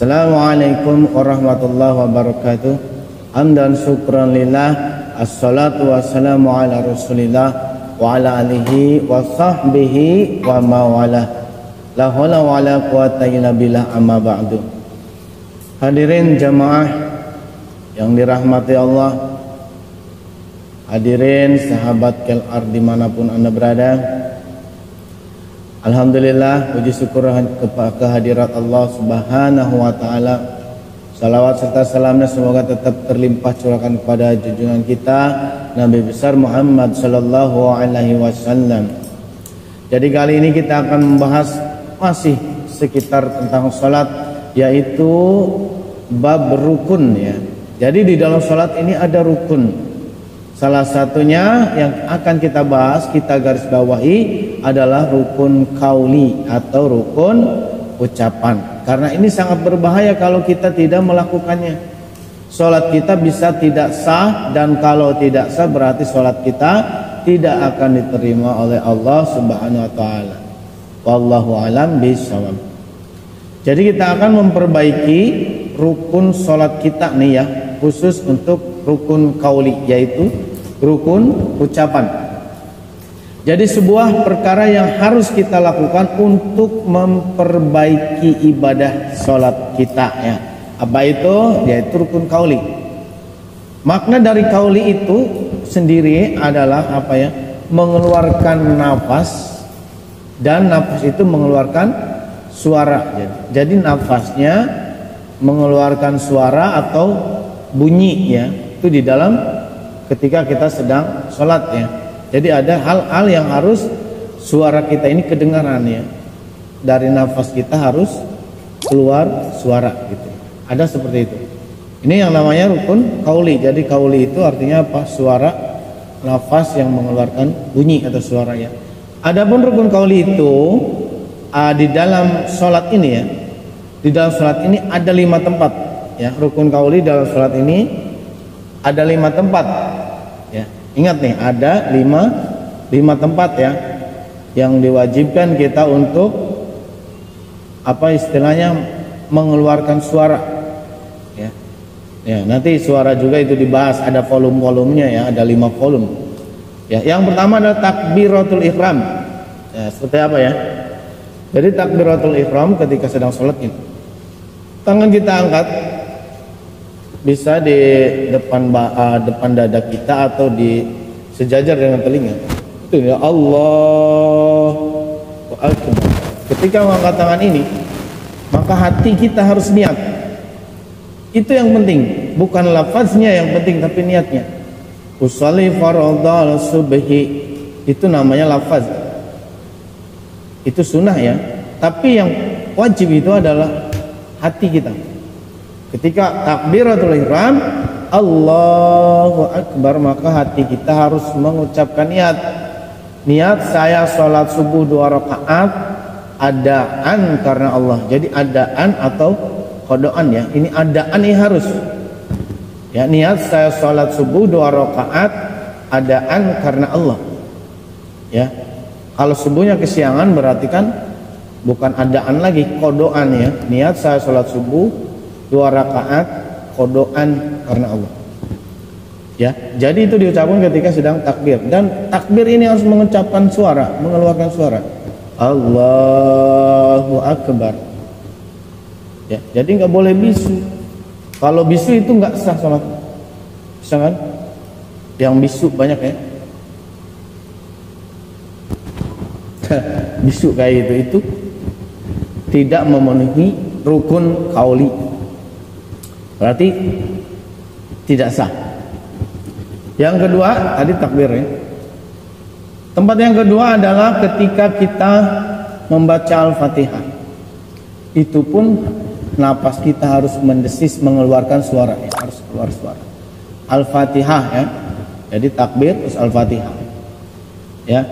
Assalamualaikum warahmatullahi wabarakatuh. Hamdan syukran lillah, assalatu wassalamu ala rasulillah wa ala alihi wa sahbihi wa mawalah. La haula wa la quwata illa billah, amma ba'du. Hadirin jamaah yang dirahmati Allah, hadirin sahabat Kel'ar dimanapun anda berada, alhamdulillah, puji syukur kehadirat Allah subhanahu wa ta'ala. Salawat serta salamnya semoga tetap terlimpah curahkan kepada junjungan kita Nabi besar Muhammad sallallahu alaihi wasallam. Jadi kali ini kita akan membahas masih sekitar tentang salat, yaitu bab rukun ya. Jadi di dalam salat ini ada rukun. Salah satunya yang akan kita bahas, kita garis bawahi adalah rukun qauli atau rukun ucapan. Karena ini sangat berbahaya kalau kita tidak melakukannya. Salat kita bisa tidak sah, dan kalau tidak sah berarti salat kita tidak akan diterima oleh Allah Subhanahu wa taala. Wallahu alam bishawab. Jadi kita akan memperbaiki rukun salat kita nih ya, khusus untuk rukun qauli, yaitu rukun ucapan. Jadi sebuah perkara yang harus kita lakukan untuk memperbaiki ibadah sholat kita ya. Apa itu? Yaitu rukun qauli. Makna dari qauli itu sendiri adalah apa ya? Mengeluarkan nafas, dan nafas itu mengeluarkan suara. Jadi nafasnya mengeluarkan suara atau bunyi ya. Itu di dalam ketika kita sedang sholat ya. Jadi ada hal-hal yang harus suara kita ini kedengaran ya. Dari nafas kita harus keluar suara gitu. Ada seperti itu. Ini yang namanya rukun qauli. Jadi qauli itu artinya apa? Suara, nafas yang mengeluarkan bunyi atau suara ya. Adapun rukun qauli itu di dalam sholat ini ya. Di dalam sholat ini ada 5 tempat ya. Rukun qauli dalam sholat ini ada 5 tempat ya. Ingat nih, ada 5 tempat ya yang diwajibkan kita untuk apa istilahnya mengeluarkan suara ya. Ya, nanti suara juga itu dibahas, ada volume-volumenya ya, ada 5 volume. Ya, yang pertama adalah takbiratul ihram. Ya, seperti apa ya? Jadi takbiratul ihram ketika sedang sholat ini, tangan kita angkat, bisa di depan dada kita atau di sejajar dengan telinga. Itu ya, Allahu Akbar. Ketika mengangkat tangan ini, maka hati kita harus niat. Itu yang penting, bukan lafaznya yang penting, tapi niatnya. Usolli fardhal subhi, itu namanya lafaz. Itu sunnah ya. Tapi yang wajib itu adalah hati kita. Ketika takbiratul ihram, Allahu Akbar, maka hati kita harus mengucapkan niat. Niat saya sholat subuh 2 rakaat adaan karena Allah. Jadi adaan atau qodoan ya. Ini adaan ini harus. Ya, niat saya sholat subuh 2 rakaat adaan karena Allah. Ya. Kalau subuhnya kesiangan berarti kan bukan adaan lagi, qodoan ya. Niat saya sholat subuh 2 rakaat qodoan karena Allah ya. Jadi itu diucapkan ketika sedang takbir, dan takbir ini harus mengucapkan suara, mengeluarkan suara Allahu Akbar ya. Jadi nggak boleh bisu. Kalau bisu itu nggak sah salat. Bisa kan? Yang bisu banyak ya. Bisu kayak itu tidak memenuhi rukun qauli, berarti tidak sah. Yang kedua tadi takbir ya. Tempat yang kedua adalah ketika kita membaca Al-Fatihah. Itu pun napas kita harus mendesis, mengeluarkan suara ya, harus keluar suara. Al-Fatihah ya. Jadi takbir terus Al-Fatihah. Ya,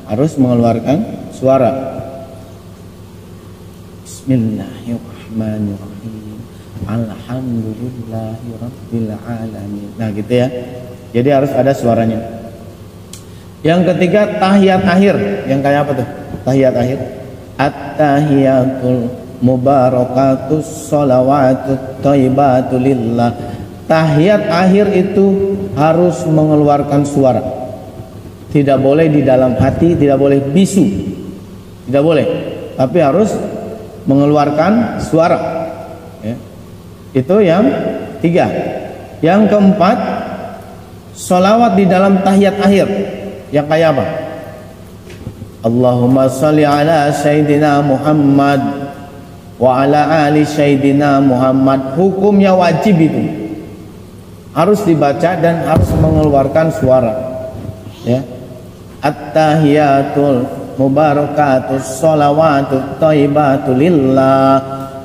harus mengeluarkan suara. Bismillahirrahmanirrahim. Alhamdulillahirabbil alamin. Nah gitu ya. Jadi harus ada suaranya. Yang ketiga tahiyat akhir. Yang kayak apa tuh? Tahiyat akhir. At-tahiyatul mubarakatus sholawatut thayyibatu lillah. Tahiyat akhir itu harus mengeluarkan suara. Tidak boleh di dalam hati, tidak boleh bisu. Tidak boleh. Tapi harus mengeluarkan suara. Ya. Itu yang tiga. Yang keempat, sholawat di dalam tahiyat akhir. Yang kayak apa? Allahumma sholli ala Sayyidina Muhammad wa ala ali Sayyidina Muhammad. Hukumnya wajib itu, harus dibaca dan harus mengeluarkan suara. Ya. At-tahiyatul mubarakatus sholawatut thayyibatu lillah.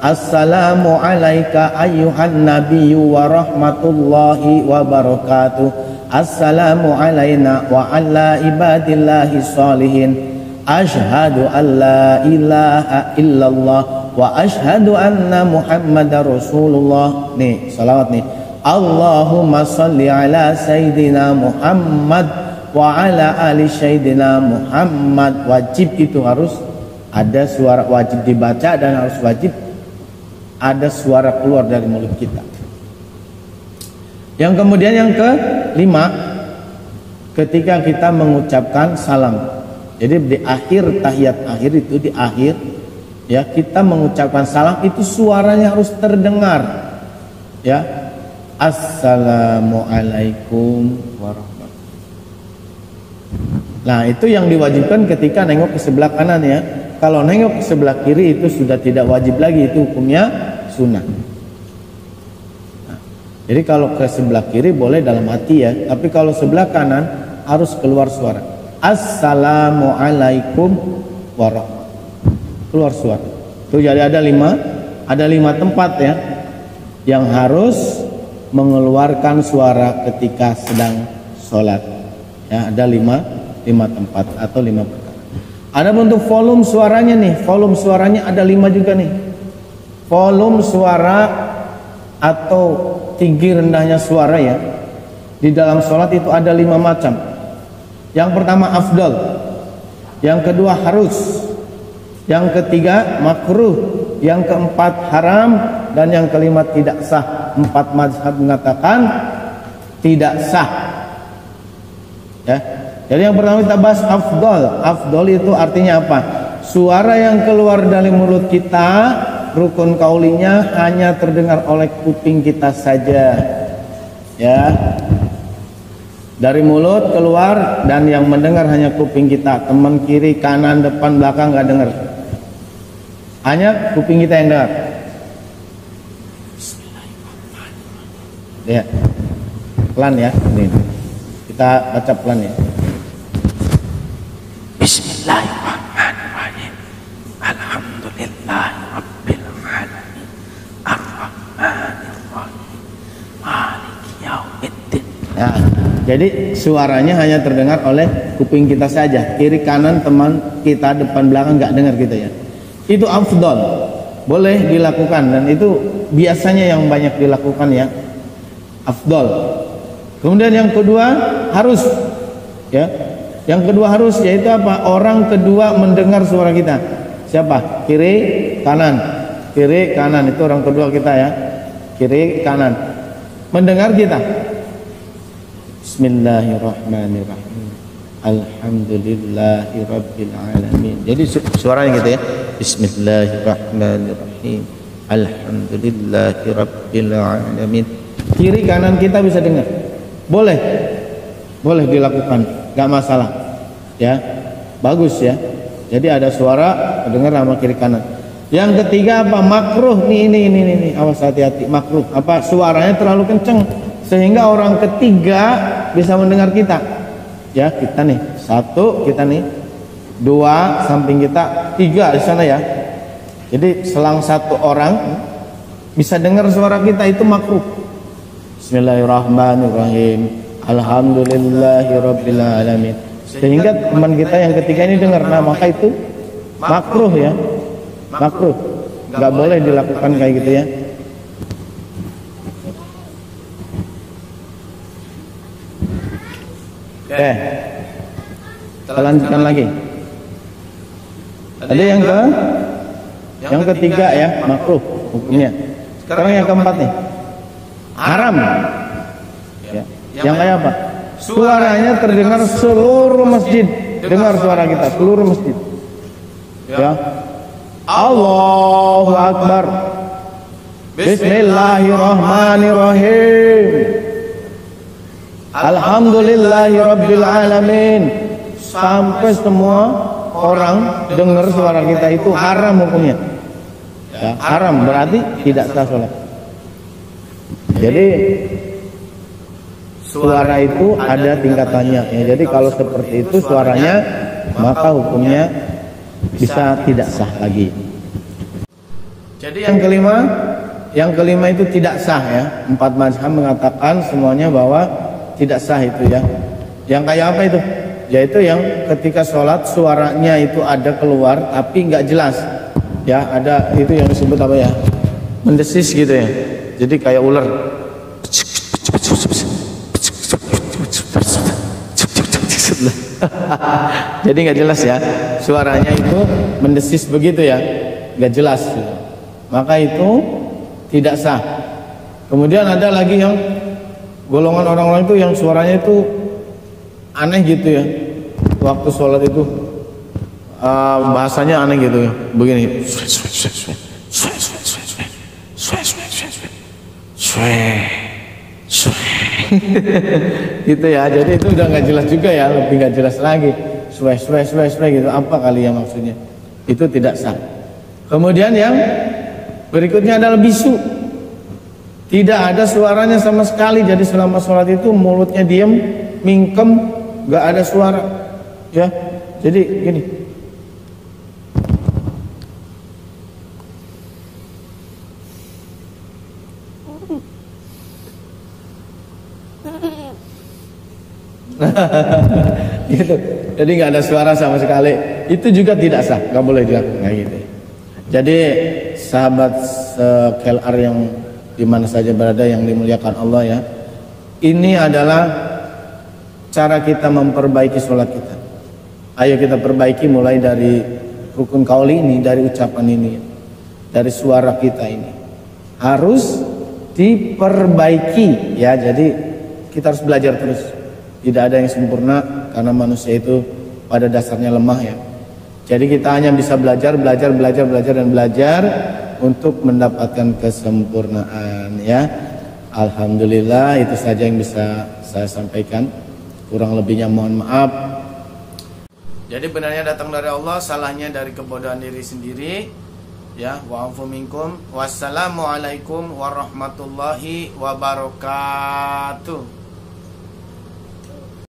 Assalamu alayka ayyuhan nabiyyu wa rahmatullahi wa barakatuh. Assalamu alayna wa ala ibadillahi sholihin. Ashhadu an la ilaha illallah wa ashhadu anna Muhammadar Rasulullah. Nih, salawat nih. Allahumma sholli ala Sayyidina Muhammad wa ala ali Sayyidina Muhammad. Wajib itu harus ada suara, wajib dibaca dan harus wajib ada suara keluar dari mulut kita. Yang kemudian yang kelima, ketika kita mengucapkan salam. Jadi di akhir tahiyat akhir itu, di akhir ya, kita mengucapkan salam itu suaranya harus terdengar. Ya. Assalamualaikum warahmatullahi. Nah, itu yang diwajibkan ketika nengok ke sebelah kanan ya. Kalau nengok ke sebelah kiri itu sudah tidak wajib lagi, itu hukumnya sunnah. Nah, jadi kalau ke sebelah kiri boleh dalam hati ya, tapi kalau sebelah kanan harus keluar suara. Assalamualaikum warahmatullahi. Keluar suara. Itu jadi ada lima tempat ya yang harus mengeluarkan suara ketika sedang sholat. Ya, ada lima tempat atau 5 perkara. Ada bentuk volume suaranya nih. Volume suaranya ada 5 juga nih. Volume suara atau tinggi rendahnya suara ya. Di dalam sholat itu ada 5 macam. Yang pertama afdal. Yang kedua harus. Yang ketiga makruh. Yang keempat haram. Dan yang kelima tidak sah. 4 mazhab mengatakan tidak sah. Ya. Jadi yang pertama kita bahas afdal. Afdal itu artinya apa? Suara yang keluar dari mulut kita, rukun kaulinya hanya terdengar oleh kuping kita saja. Ya. Dari mulut keluar dan yang mendengar hanya kuping kita. Teman kiri, kanan, depan, belakang nggak dengar. Hanya kuping kita yang dengar. Ya. Pelan ya. Ini. Kita baca pelan ya. Bismillahirrahmanirrahim. Alhamdulillahirabbil alamin. Arrahmanirrahim. Maliki yaumiddin. Nah, jadi suaranya hanya terdengar oleh kuping kita saja. Kiri kanan teman kita, depan belakang nggak dengar gitu ya. Itu afdal. Boleh dilakukan dan itu biasanya yang banyak dilakukan ya. Afdal. Kemudian yang kedua harus ya. Yang kedua harus yaitu apa? Orang kedua mendengar suara kita. Siapa? Kiri, kanan. Kiri, kanan itu orang kedua kita ya. Kiri, kanan. Mendengar kita. Bismillahirrahmanirrahim. Alhamdulillahirabbil alamin. Jadi suaranya gitu ya. Bismillahirrahmanirrahim. Alhamdulillahirabbil alamin. Kiri kanan kita bisa dengar. Boleh dilakukan, nggak masalah ya, bagus ya. Jadi ada suara dengar sama kiri kanan. Yang ketiga apa? Makruh. Ini awas, hati-hati. Makruh apa? Suaranya terlalu kenceng sehingga orang ketiga bisa mendengar kita ya. Kita nih 1, kita nih 2, samping kita 3 di sana ya. Jadi selang 1 orang bisa dengar suara kita, itu makruh. Bismillahirrahmanirrahim. Alhamdulillahirabbil alamin. Sehingga teman kita yang ketiga ini dengar. Nah, maka itu makruh ya. Makruh. Enggak boleh dilakukan kayak gitu ya. Oke. Kita lanjutkan lagi. Ada yang Yang ketiga ya, makruh hukumnya. Sekarang yang keempat nih, haram. Ya. Yang kayak apa? Suaranya terdengar seluruh masjid. Dengar suara kita seluruh masjid. Ya. Allahu Akbar. Bismillahirrahmanirrahim. Alhamdulillahirabbil alamin. Sampai semua orang dengar suara kita itu haram hukumnya. Ya, haram berarti tidak sah sholat. Jadi suara itu ada tingkatannya ya. Jadi kalau seperti itu suaranya, maka hukumnya bisa tidak sah lagi. Jadi yang kelima itu tidak sah ya. 4 mazhab mengatakan semuanya bahwa tidak sah itu ya. Yang kayak apa itu? Yaitu yang ketika sholat suaranya itu ada keluar tapi nggak jelas ya, ada itu yang disebut apa ya, mendesis gitu ya. Jadi kayak ular. Jadi nggak jelas ya, suaranya itu mendesis begitu ya, nggak jelas. Maka itu tidak sah. Kemudian ada lagi yang golongan orang-orang itu yang suaranya itu aneh gitu ya, waktu sholat itu bahasanya aneh gitu ya, begini, gitu ya. Jadi itu udah nggak jelas juga ya, lebih nggak jelas lagi, gitu, apa kali ya maksudnya, itu tidak sah. Kemudian yang berikutnya adalah bisu, tidak ada suaranya sama sekali. Jadi selama sholat itu mulutnya diam, mingkem, nggak ada suara ya. Jadi gini, gitu. Jadi nggak ada suara sama sekali, itu juga tidak sah, nggak boleh dilakukan kayak gitu. Jadi sahabat KLR yang dimana saja berada yang dimuliakan Allah ya, ini adalah cara kita memperbaiki sholat kita. Ayo kita perbaiki mulai dari rukun qauli ini, dari ucapan ini, dari suara kita ini harus diperbaiki ya. Jadi kita harus belajar terus. Tidak ada yang sempurna karena manusia itu pada dasarnya lemah ya. Jadi kita hanya bisa belajar untuk mendapatkan kesempurnaan ya. Alhamdulillah, itu saja yang bisa saya sampaikan. Kurang lebihnya mohon maaf. Jadi benarnya datang dari Allah, salahnya dari kebodohan diri sendiri ya. Wa'afu minkum. Wassalamualaikum warahmatullahi wabarakatuh.